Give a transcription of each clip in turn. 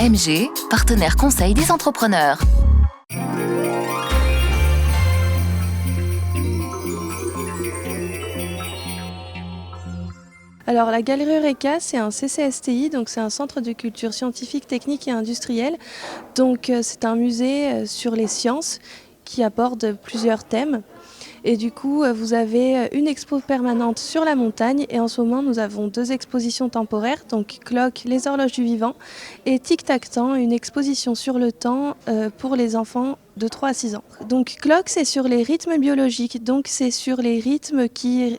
MG, partenaire conseil des entrepreneurs. Alors la Galerie Eureka, c'est un CCSTI, donc c'est un centre de culture scientifique, technique et industrielle. Donc c'est un musée sur les sciences qui aborde plusieurs thèmes. Et du coup, vous avez une expo permanente sur la montagne et en ce moment, nous avons 2 expositions temporaires, donc Clock, les horloges du vivant et Tic Tac Temps, une exposition sur le temps pour les enfants de 3 à 6 ans. Donc Clock, c'est sur les rythmes biologiques, donc c'est sur les rythmes qui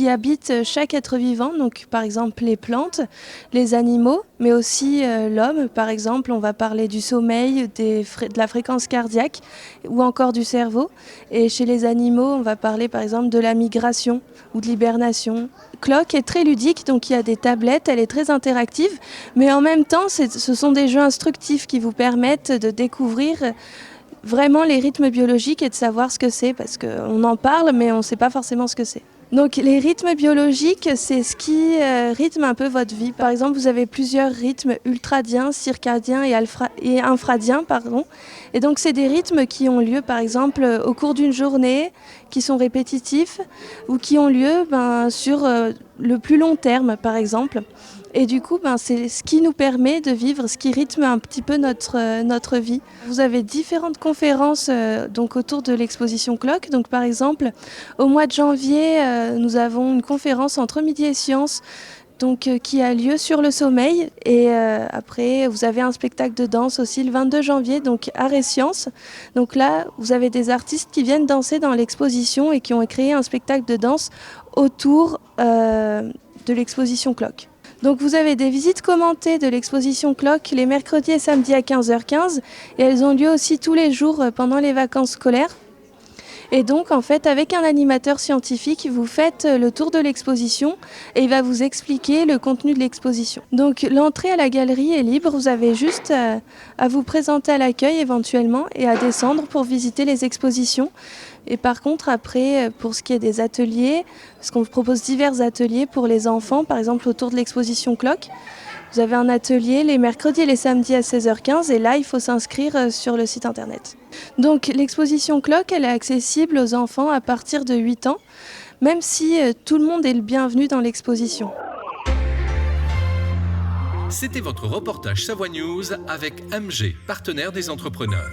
habitent chaque être vivant, donc par exemple les plantes, les animaux, mais aussi l'homme. Par exemple, on va parler du sommeil, de la fréquence cardiaque ou encore du cerveau. Et chez les animaux, on va parler par exemple de la migration ou de l'hibernation. Clock est très ludique, donc il y a des tablettes, elle est très interactive, mais en même temps, ce sont des jeux instructifs qui vous permettent de découvrir vraiment les rythmes biologiques et de savoir ce que c'est, parce qu'on en parle, mais on ne sait pas forcément ce que c'est. Donc les rythmes biologiques, c'est ce qui rythme un peu votre vie. Par exemple, vous avez plusieurs rythmes ultradiens, circadiens et infradiens. Et donc c'est des rythmes qui ont lieu par exemple au cours d'une journée, qui sont répétitifs ou qui ont lieu sur le plus long terme par exemple. Et du coup, c'est ce qui nous permet de vivre, ce qui rythme un petit peu notre vie. Vous avez différentes conférences donc autour de l'exposition Clock. Donc par exemple, au mois de janvier, nous avons une conférence entre midi et sciences qui a lieu sur le sommeil. Et après, vous avez un spectacle de danse aussi le 22 janvier, donc Art et Sciences. Donc là, vous avez des artistes qui viennent danser dans l'exposition et qui ont créé un spectacle de danse autour de l'exposition Clock. Donc vous avez des visites commentées de l'exposition Clock les mercredis et samedis à 15h15 et elles ont lieu aussi tous les jours pendant les vacances scolaires. Et donc en fait avec un animateur scientifique, vous faites le tour de l'exposition et il va vous expliquer le contenu de l'exposition. Donc l'entrée à la galerie est libre, vous avez juste à vous présenter à l'accueil éventuellement et à descendre pour visiter les expositions. Et par contre après, pour ce qui est des ateliers, parce qu'on propose divers ateliers pour les enfants, par exemple autour de l'exposition Clock, vous avez un atelier les mercredis et les samedis à 16h15 et là il faut s'inscrire sur le site internet. Donc l'exposition Clock, elle est accessible aux enfants à partir de 8 ans, même si tout le monde est le bienvenu dans l'exposition. C'était votre reportage Savoie News avec MG, partenaire des entrepreneurs.